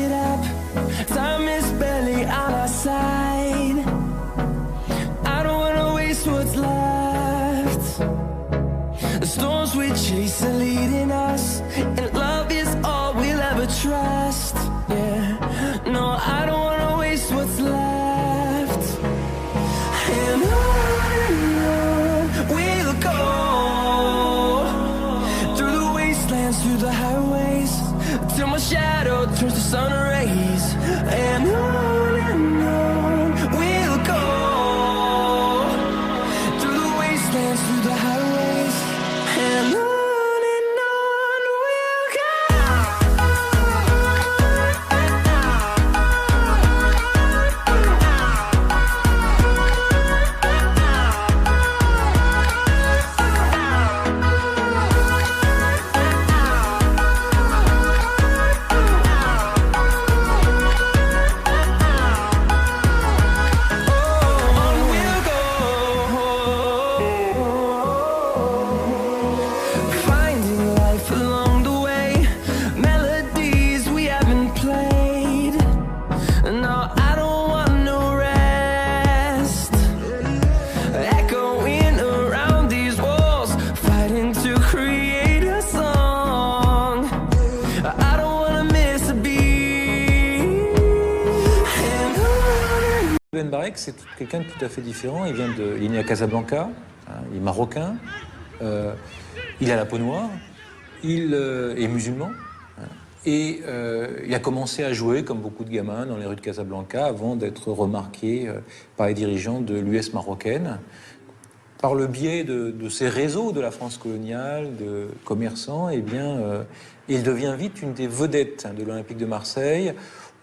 it up. Time is barely on our side. I don't wanna waste what's left. The storms we chase are leading us, and love is all we'll ever trust. Yeah, no, I don't wanna waste what's left. And on we'll go, through the wastelands, through the highways, till my shadow turns to sun rays. And on we'll go, through the wastelands, through the highways, and on we'll go. Finding life along the way, melodies we haven't played. No, I don't want no rest. Echoing around these walls, fighting to create a song. I don't wanna miss a beat. And on. Ben Barek, c'est quelqu'un de tout à fait différent. Il est né à Casablanca, hein, il est marocain, il a la peau noire, il est musulman, hein, et il a commencé à jouer, comme beaucoup de gamins, dans les rues de Casablanca avant d'être remarqué par les dirigeants de l'US marocaine. Par le biais de ces réseaux de la France coloniale, de commerçants, eh bien, il devient vite une des vedettes de l'Olympique de Marseille,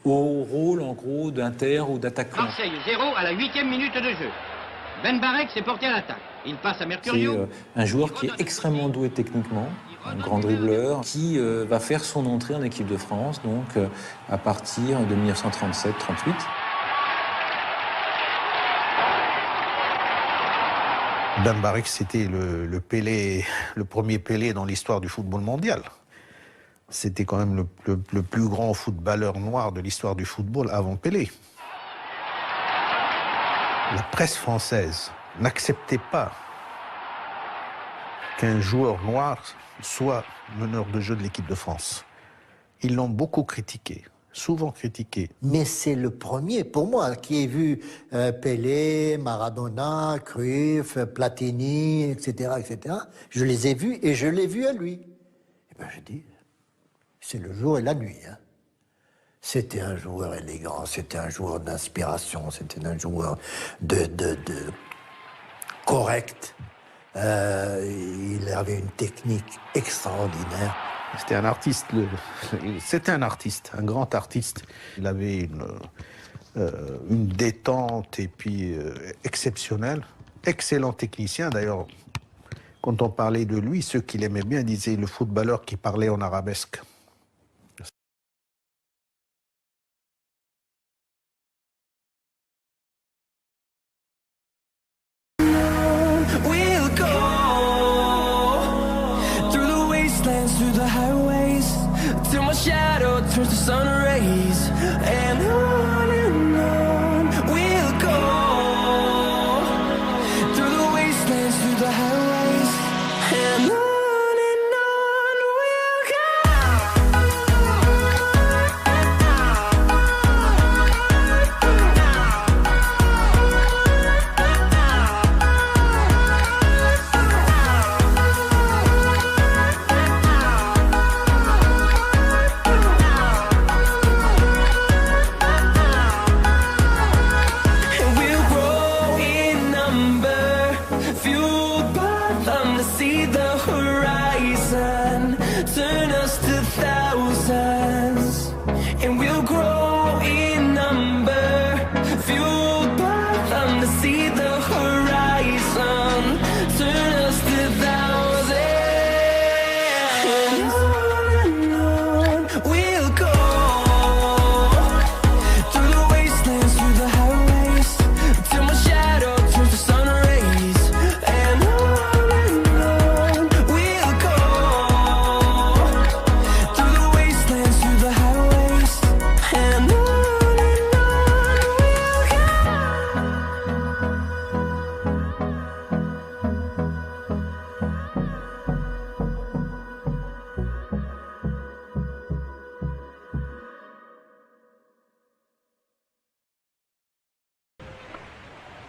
au rôle, en gros, d'inter ou d'attaquant. Marseille 0 à la 8e minute de jeu. Ben Barek s'est porté à l'attaque. Il passe à C'est Mercurio. un joueur qui est extrêmement doué techniquement, un grand dribbleur, qui va faire son entrée en équipe de France, donc à partir de 1937-38. Ben Barek, c'était le Pelé, le premier Pelé dans l'histoire du football mondial. C'était quand même le plus grand footballeur noir de l'histoire du football avant Pelé. La presse française n'acceptait pas qu'un joueur noir soit meneur de jeu de l'équipe de France. Ils l'ont beaucoup critiqué, souvent critiqué. Mais c'est le premier, pour moi, qui ai vu Pelé, Maradona, Cruyff, Platini, etc., etc. Je les ai vus et je l'ai vu à lui. Et ben je dis, c'est le jour et la nuit. Hein. C'était un joueur élégant, c'était un joueur d'inspiration, c'était un joueur de correct. Il avait une technique extraordinaire. C'était un artiste, c'était un artiste, un grand artiste. Il avait une détente et puis exceptionnelle. Excellent technicien d'ailleurs. Quand on parlait de lui, ceux qui l'aimaient bien disaient le footballeur qui parlait en arabesque. We'll go through the wastelands, through the highways, till my shadow turns to sun rays. And on we'll go through the wastelands, through the highways, and on we'll And we'll grow in number, fueled by them to see the horizon, turn us to thousands. And we'll grow in number, fueled by them to see the horizon, turn us to thousands. And on we'll go through the wastelands, through the highways, till my shadow turns to sun rays. And on we'll go through the wastelands, through the highways,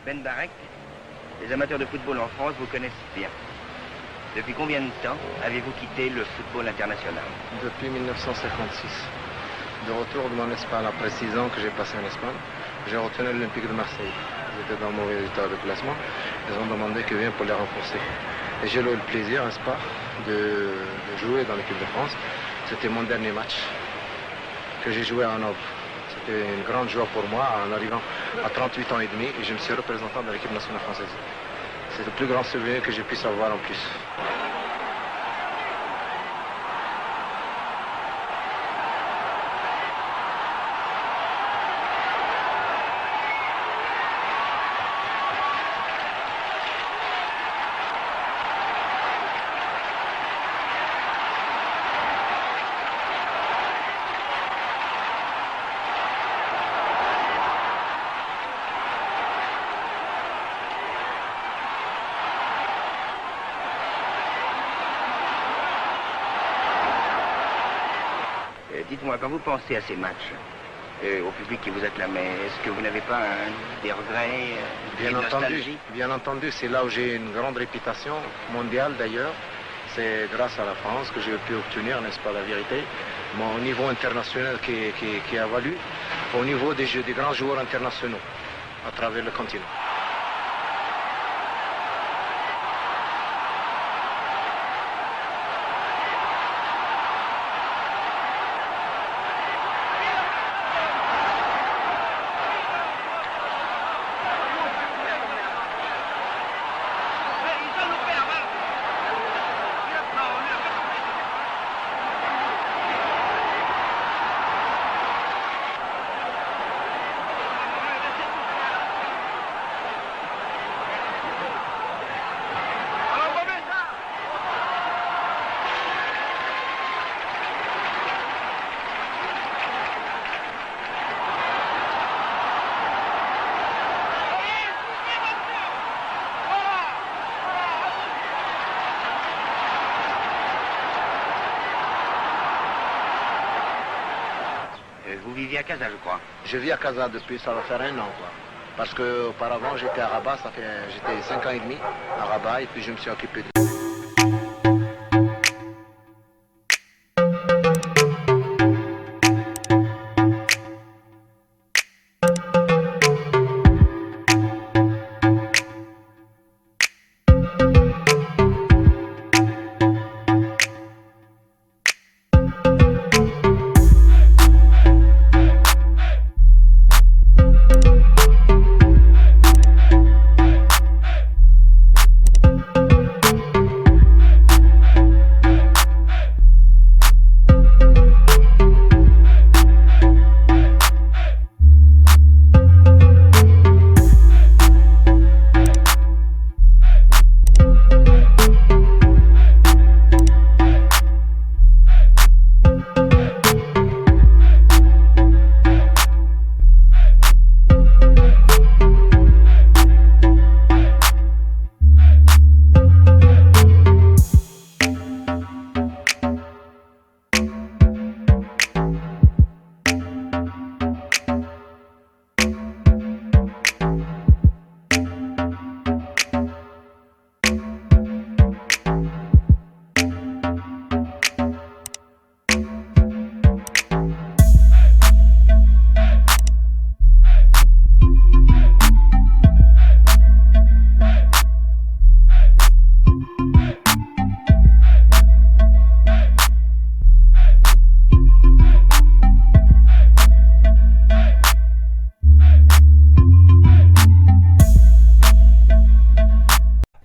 Ben Barek, les amateurs de football en France vous connaissent bien. Depuis combien de temps avez-vous quitté le football international? Depuis 1956. De retour de mon Espagne, après 6 ans que j'ai passé en Espagne, j'ai retenu l'Olympique de Marseille. J'étais dans mon résultat de classement. Ils ont demandé que je vienne pour les renforcer. Et j'ai eu le plaisir, n'est-ce pas, de jouer dans l'équipe de France. C'était mon dernier match que j'ai joué en Hanovre. C'était une grande joie pour moi en arrivant à 38 ans et demi et je me suis représentant de l'équipe nationale française. C'est le plus grand souvenir que je puisse avoir en plus. Dites-moi, quand vous pensez à ces matchs, au public qui vous acclamait, est-ce que vous n'avez pas des regrets, des nostalgies? Bien entendu, c'est là où j'ai une grande réputation mondiale d'ailleurs. C'est grâce à la France que j'ai pu obtenir, n'est-ce pas, la vérité, mon niveau international qui a valu au niveau des grands joueurs internationaux à travers le continent. Vous viviez à Casa, je crois. Je vis à Casa depuis, ça va faire 1 an, quoi. Parce qu'auparavant, j'étais à Rabat, j'étais 5 ans et demi à Rabat, et puis je me suis occupé de...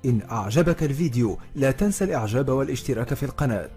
إن أعجبك الفيديو لا تنسى الإعجاب والاشتراك في القناة.